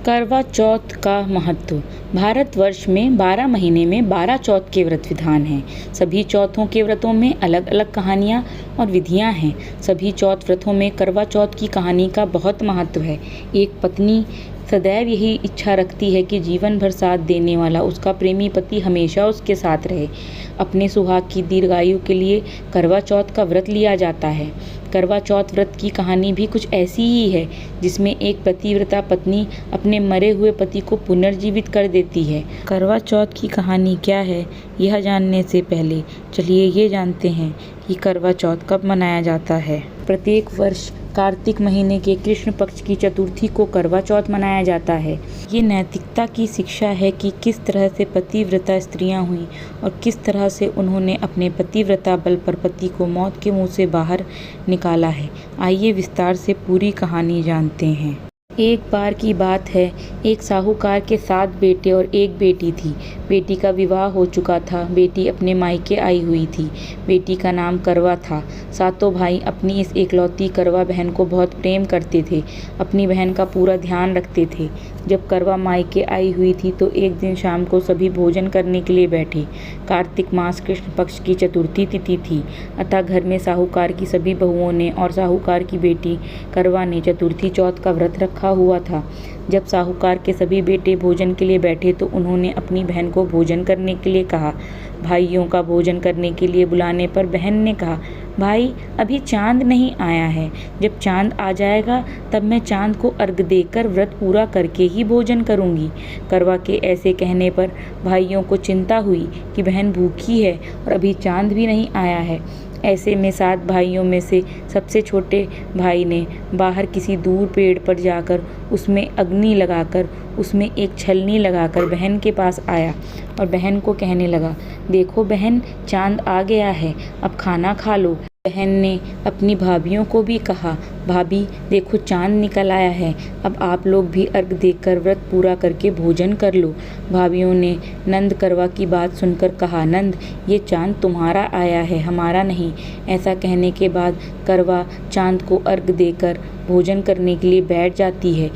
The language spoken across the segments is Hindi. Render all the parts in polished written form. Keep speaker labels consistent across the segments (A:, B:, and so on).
A: करवा चौथ का महत्व। भारतवर्ष में 12 महीने में 12 चौथ के व्रत विधान हैं। सभी चौथों के व्रतों में अलग अलग कहानियाँ और विधियाँ हैं। सभी चौथ व्रतों में करवा चौथ की कहानी का बहुत महत्व है। एक पत्नी सदैव यही इच्छा रखती है कि जीवन भर साथ देने वाला उसका प्रेमी पति हमेशा उसके साथ रहे। अपने सुहाग की दीर्घायु के लिए करवा चौथ का व्रत लिया जाता है। करवा चौथ व्रत की कहानी भी कुछ ऐसी ही है, जिसमें एक पतिव्रता पत्नी अपने मरे हुए पति को पुनर्जीवित कर देती है। करवा चौथ की कहानी क्या है, यह जानने से पहले चलिए ये जानते हैं कि करवा चौथ कब मनाया जाता है। प्रत्येक वर्ष कार्तिक महीने के कृष्ण पक्ष की चतुर्थी को करवा चौथ मनाया जाता है। ये नैतिकता की शिक्षा है कि किस तरह से पतिव्रता स्त्रियां हुईं और किस तरह से उन्होंने अपने पतिव्रता बल पर पति को मौत के मुंह से बाहर निकाला है। आइए विस्तार से पूरी कहानी जानते हैं। एक बार की बात है, एक साहूकार के 7 बेटे और एक बेटी थी। बेटी का विवाह हो चुका था। बेटी अपने मायके आई हुई थी। बेटी का नाम करवा था। सातों भाई अपनी इस एकलौती करवा बहन को बहुत प्रेम करते थे, अपनी बहन का पूरा ध्यान रखते थे। जब करवा मायके आई हुई थी तो एक दिन शाम को सभी भोजन करने के लिए बैठे। कार्तिक मास कृष्ण पक्ष की चतुर्थी तिथि थी, अतः घर में साहूकार की सभी बहुओं ने और साहूकार की बेटी करवा ने चतुर्थी चौथ का व्रत रखा हुआ था। जब साहूकार के सभी बेटे भोजन के लिए बैठे तो उन्होंने अपनी बहन को भोजन करने के लिए कहा। भाइयों का भोजन करने के लिए बुलाने पर बहन ने कहा, भाई अभी चांद नहीं आया है, जब चांद आ जाएगा तब मैं चांद को अर्घ देकर व्रत पूरा करके ही भोजन करूंगी। करवा के ऐसे कहने पर भाइयों को चिंता हुई कि बहन भूखी है और अभी चांद भी नहीं आया है। ऐसे में 7 भाइयों में से सबसे छोटे भाई ने बाहर किसी दूर पेड़ पर जाकर उसमें अग्नि लगाकर उसमें एक छलनी लगाकर बहन के पास आया और बहन को कहने लगा, देखो बहन, चांद आ गया है, अब खाना खा लो। बहन ने अपनी भाभियों को भी कहा, भाभी देखो चांद निकल आया है, अब आप लोग भी अर्घ देकर व्रत पूरा करके भोजन कर लो। भाभियों ने नंद करवा की बात सुनकर कहा, नंद ये चांद तुम्हारा आया है, हमारा नहीं। ऐसा कहने के बाद करवा चांद को अर्घ देकर भोजन करने के लिए बैठ जाती है।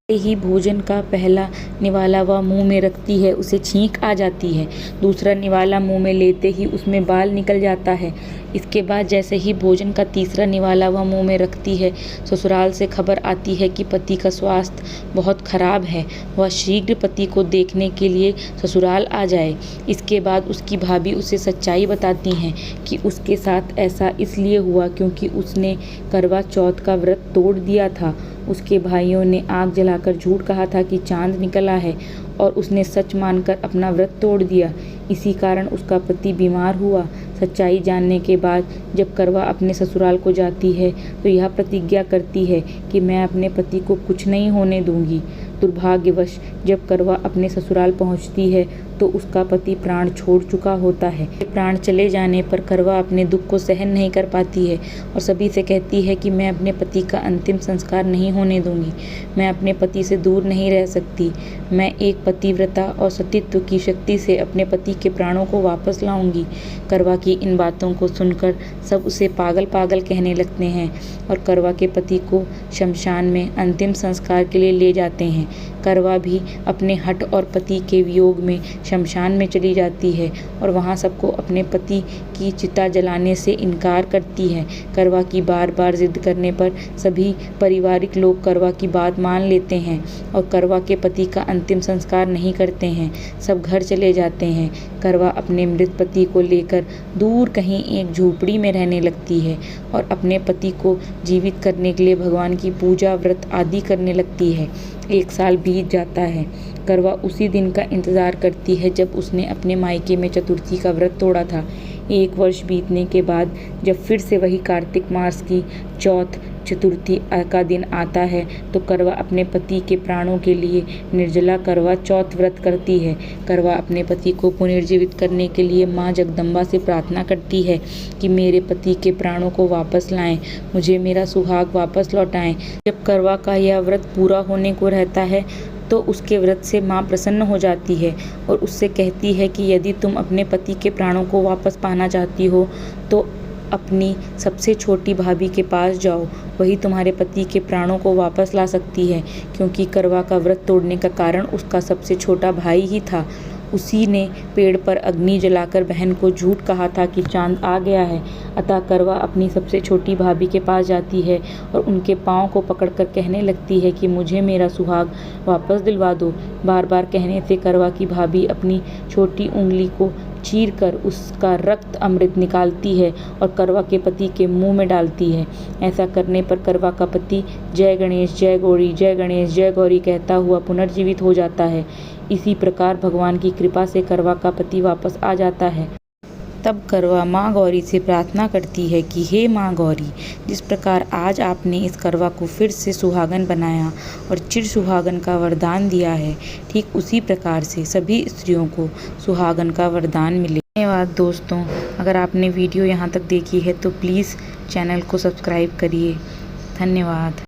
A: ही भोजन का पहला निवाला वह मुंह में रखती है, उसे छींक आ जाती है। दूसरा निवाला मुंह में लेते ही उसमें बाल निकल जाता है। इसके बाद जैसे ही भोजन का तीसरा निवाला वह मुंह में रखती है, ससुराल से खबर आती है कि पति का स्वास्थ्य बहुत खराब है, वह शीघ्र पति को देखने के लिए ससुराल आ जाए। इसके बाद उसकी भाभी उसे सच्चाई बताती हैं कि उसके साथ ऐसा इसलिए हुआ क्योंकि उसने करवा चौथ का व्रत तोड़ दिया था। उसके भाइयों ने आग जलाकर झूठ कहा था कि चांद निकला है और उसने सच मानकर अपना व्रत तोड़ दिया। इसी कारण उसका पति बीमार हुआ। सच्चाई जानने के बाद जब करवा अपने ससुराल को जाती है तो यह प्रतिज्ञा करती है कि मैं अपने पति को कुछ नहीं होने दूंगी। दुर्भाग्यवश जब करवा अपने ससुराल पहुंचती है तो उसका पति प्राण छोड़ चुका होता है। प्राण चले जाने पर करवा अपने दुख को सहन नहीं कर पाती है और सभी से कहती है कि मैं अपने पति का अंतिम संस्कार नहीं होने दूंगी, मैं अपने पति से दूर नहीं रह सकती। मैं एक पतिव्रता और सतीत्व की शक्ति से अपने पति के प्राणों को वापस लाऊंगी। करवा की इन बातों को सुनकर सब उसे पागल पागल कहने लगते हैं और करवा के पति को शमशान में अंतिम संस्कार के लिए ले जाते हैं। करवा भी अपने हठ और पति के वियोग में शमशान में चली जाती है और वहाँ सबको अपने पति की चिता जलाने से इनकार करती है। करवा की बार बार जिद करने पर सभी पारिवारिक लोग करवा की बात मान लेते हैं और करवा के पति का अंतिम संस्कार नहीं करते हैं। सब घर चले जाते हैं। करवा अपने मृत पति को लेकर दूर कहीं एक झोपड़ी में रहने लगती है और अपने पति को जीवित करने के लिए भगवान की पूजा व्रत आदि करने लगती है। 1 साल बीत जाता है। करवा उसी दिन का इंतज़ार करती है जब उसने अपने मायके में चतुर्थी का व्रत तोड़ा था। 1 वर्ष बीतने के बाद जब फिर से वही कार्तिक मास की चौथ चतुर्थी का दिन आता है तो करवा अपने पति के प्राणों के लिए निर्जला करवा चौथ व्रत करती है। करवा अपने पति को पुनर्जीवित करने के लिए माँ जगदम्बा से प्रार्थना करती है कि मेरे पति के प्राणों को वापस लाएं, मुझे मेरा सुहाग वापस लौटाएं। जब करवा का यह व्रत पूरा होने को रहता है तो उसके व्रत से माँ प्रसन्न हो जाती है और उससे कहती है कि यदि तुम अपने पति के प्राणों को वापस पाना चाहती हो तो अपनी सबसे छोटी भाभी के पास जाओ, वही तुम्हारे पति के प्राणों को वापस ला सकती है, क्योंकि करवा का व्रत तोड़ने का कारण उसका सबसे छोटा भाई ही था। उसी ने पेड़ पर अग्नि जलाकर बहन को झूठ कहा था कि चांद आ गया है। अतः करवा अपनी सबसे छोटी भाभी के पास जाती है और उनके पाँव को पकड़कर कहने लगती है कि मुझे मेरा सुहाग वापस दिलवा दो। बार बार कहने से करवा की भाभी अपनी छोटी उंगली को चीरकर उसका रक्त अमृत निकालती है और करवा के पति के मुंह में डालती है। ऐसा करने पर करवा का पति जय गणेश जय गौरी, जय गणेश जय गौरी कहता हुआ पुनर्जीवित हो जाता है। इसी प्रकार भगवान की कृपा से करवा का पति वापस आ जाता है। तब करवा माँ गौरी से प्रार्थना करती है कि हे माँ गौरी, जिस प्रकार आज आपने इस करवा को फिर से सुहागन बनाया और चिर सुहागन का वरदान दिया है, ठीक उसी प्रकार से सभी स्त्रियों को सुहागन का वरदान मिले। धन्यवाद दोस्तों। अगर आपने वीडियो यहाँ तक देखी है तो प्लीज़ चैनल को सब्सक्राइब करिए। धन्यवाद।